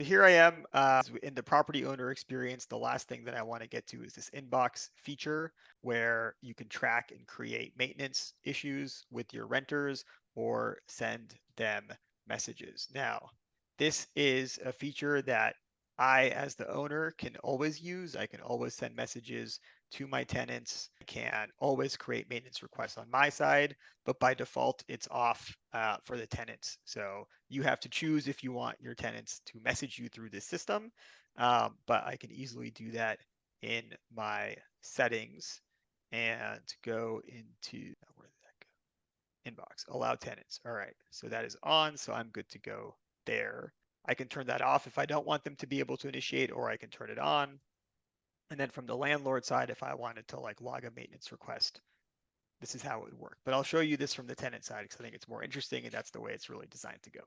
here I am in the property owner experience. The last thing that I want to get to is this inbox feature where you can track and create maintenance issues with your renters or send them messages. Now, this is a feature that I, as the owner, can always use. I can always send messages to my tenants. I can always create maintenance requests on my side, but by default, it's off for the tenants. So you have to choose if you want your tenants to message you through this system, but I can easily do that in my settings and go into, where did that go? Inbox, allow tenants. All right, so that is on, so I'm good to go there. I can turn that off if I don't want them to be able to initiate, or I can turn it on. And then from the landlord side, if I wanted to like log a maintenance request, this is how it would work. But I'll show you this from the tenant side because I think it's more interesting and that's the way it's really designed to go.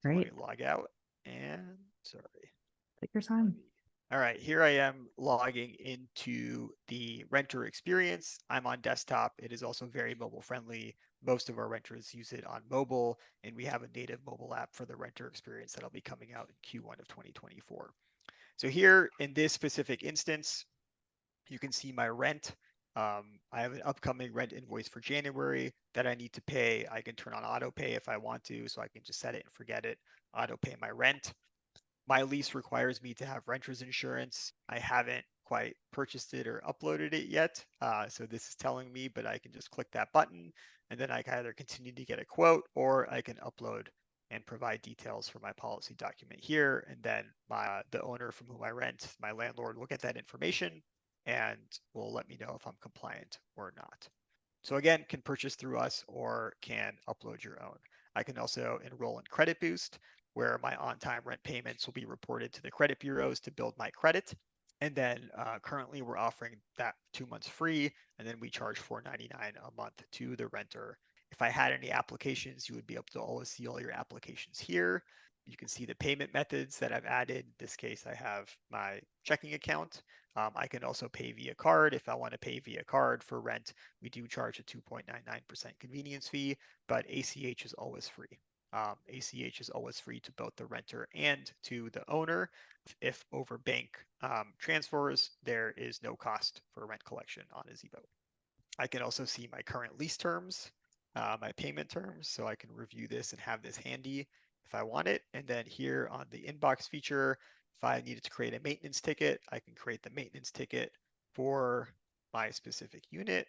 So Great. let me log out and sorry. Take your time. All right, here I am logging into the renter experience. I'm on desktop. It is also very mobile friendly. Most of our renters use it on mobile, and we have a native mobile app for the renter experience that'll be coming out in Q1 of 2024. So here in this specific instance, you can see my rent. I have an upcoming rent invoice for January that I need to pay. I can turn on auto pay if I want to, so I can just set it and forget it, auto pay my rent. My lease requires me to have renter's insurance. I haven't quite purchased it or uploaded it yet. So this is telling me, but I can just click that button and then I can either continue to get a quote or I can upload and provide details for my policy document here. And then the owner from whom I rent, my landlord, will get that information and will let me know if I'm compliant or not. So again, can purchase through us or can upload your own. I can also enroll in Credit Boost, where my on-time rent payments will be reported to the credit bureaus to build my credit. And then currently we're offering that 2 months free, and then we charge $4.99 a month to the renter. If I had any applications, you would be able to always see all your applications here. You can see the payment methods that I've added. In this case, I have my checking account. I can also pay via card. If I want to pay via card for rent, we do charge a 2.99% convenience fee, but ACH is always free. ACH is always free to both the renter and to the owner. If over bank transfers, there is no cost for rent collection on Azibo. I can also see my current lease terms, my payment terms, so I can review this and have this handy if I want it. And then here on the inbox feature, if I needed to create a maintenance ticket, I can create the maintenance ticket for my specific unit.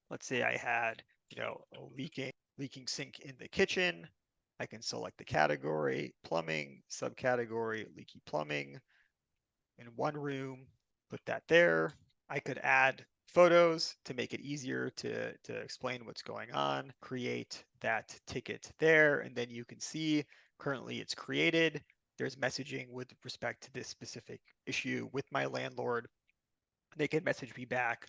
Let's say I had, a leaking sink in the kitchen. I can select the category, plumbing, subcategory, leaky plumbing in one room, put that there. I could add photos to make it easier to explain what's going on, create that ticket there, and then you can see currently it's created. There's messaging with respect to this specific issue with my landlord. They can message me back.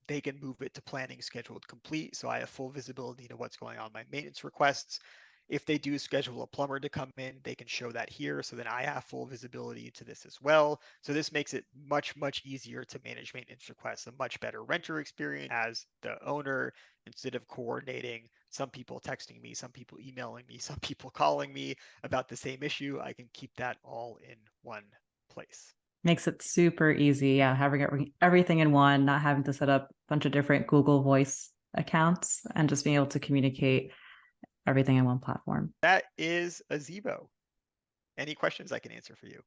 They can move it to planning scheduled complete. So I have full visibility to what's going on my maintenance requests. If they do schedule a plumber to come in, they can show that here. So then I have full visibility to this as well. So this makes it much, much easier to manage maintenance requests, a much better renter experience as the owner, instead of coordinating some people texting me, some people emailing me, some people calling me about the same issue. I can keep that all in one place. Makes it super easy. Yeah, having everything in one, not having to set up a bunch of different Google Voice accounts and just being able to communicate everything in one platform. That is Azibo. Any questions I can answer for you?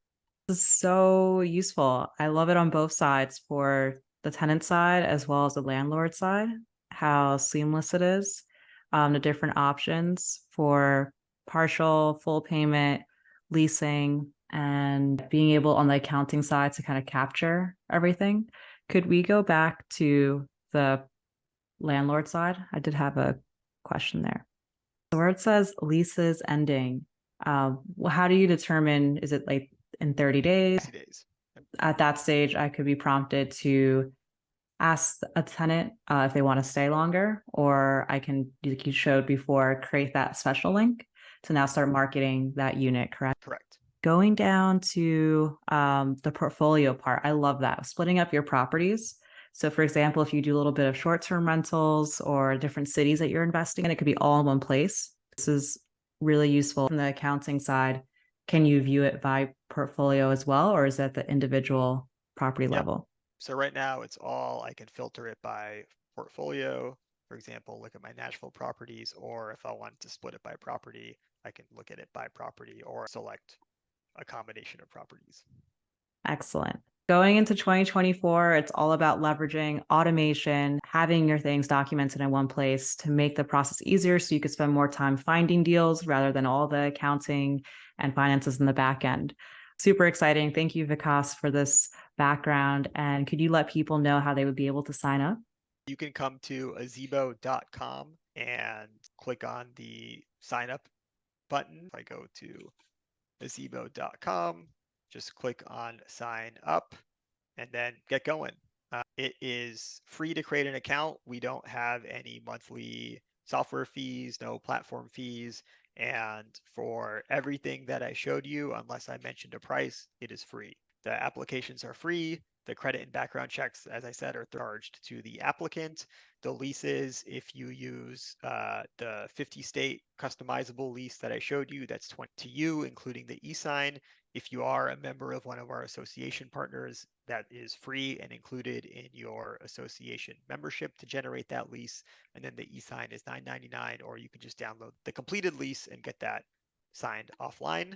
This is so useful. I love it on both sides, for the tenant side as well as the landlord side, how seamless it is. The different options for partial, full payment, leasing, and being able on the accounting side to kind of capture everything. Could we go back to the landlord side? I did have a question there. So where it says leases ending, how do you determine, is it like in 30 days? 60 days. At that stage, I could be prompted to ask a tenant if they want to stay longer, or I can, like you showed before, create that special link to now start marketing that unit, correct? Correct. Going down to the portfolio part, I love that. Splitting up your properties. So for example, if you do a little bit of short-term rentals or different cities that you're investing in, it could be all in one place. This is really useful from the accounting side. can you view it by portfolio as well, or is that the individual property Yep. level? So right now it's all, I can filter it by portfolio. For example, look at my Nashville properties, or if I want to split it by property, I can look at it by property or select a combination of properties. Excellent. Going into 2024, it's all about leveraging automation, having your things documented in one place to make the process easier so you could spend more time finding deals rather than all the accounting and finances in the back end. Super exciting. Thank you, Vikas, for this background. And could you let people know how they would be able to sign up? You can come to azibo.com and click on the sign up button. If I go to azibo.com, just click on sign up and then get going. It is free to create an account. We don't have any monthly software fees, no platform fees. And for everything that I showed you, unless I mentioned a price, it is free. The applications are free. The credit and background checks, as I said, are charged to the applicant. The leases, if you use the 50 state customizable lease that I showed you, that's 20 to you, including the e-sign. If you are a member of one of our association partners, that is free and included in your association membership to generate that lease. And then the e-sign is $9.99, or you can just download the completed lease and get that signed offline.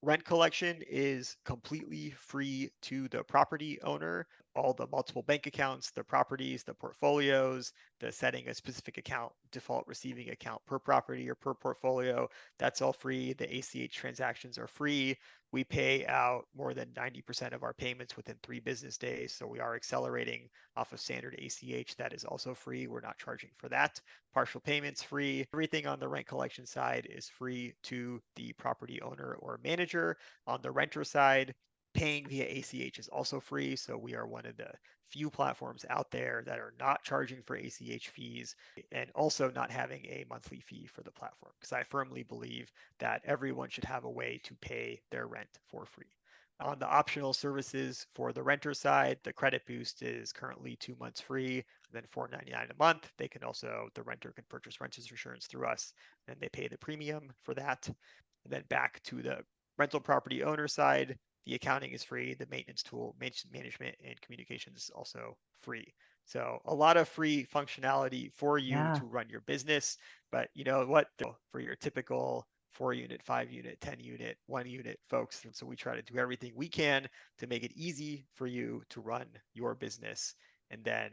Rent collection is completely free to the property owner. All the multiple bank accounts, the properties, the portfolios, the setting a specific account, default receiving account per property or per portfolio, that's all free. The ACH transactions are free. We pay out more than 90% of our payments within 3 business days. So we are accelerating off of standard ACH. That is also free. We're not charging for that. Partial payments free. Everything on the rent collection side is free to the property owner or manager. On the renter side, paying via ACH is also free. So we are one of the few platforms out there that are not charging for ACH fees and also not having a monthly fee for the platform, because I firmly believe that everyone should have a way to pay their rent for free. On the optional services for the renter side, the credit boost is currently 2 months free, then $4.99 a month. They can also, the renter can purchase renter's insurance through us, and they pay the premium for that. And then back to the rental property owner side, the accounting is free, the maintenance tool, management, and communications is also free. So a lot of free functionality for you Yeah. to run your business. But you know what? For your typical 4 unit, 5 unit, 10 unit, 1 unit folks. And so we try to do everything we can to make it easy for you to run your business. And then,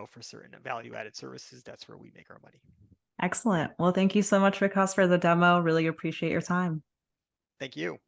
for certain value added services, that's where we make our money. Excellent. Well, thank you so much, Vikas, for the demo. Really appreciate your time. Thank you.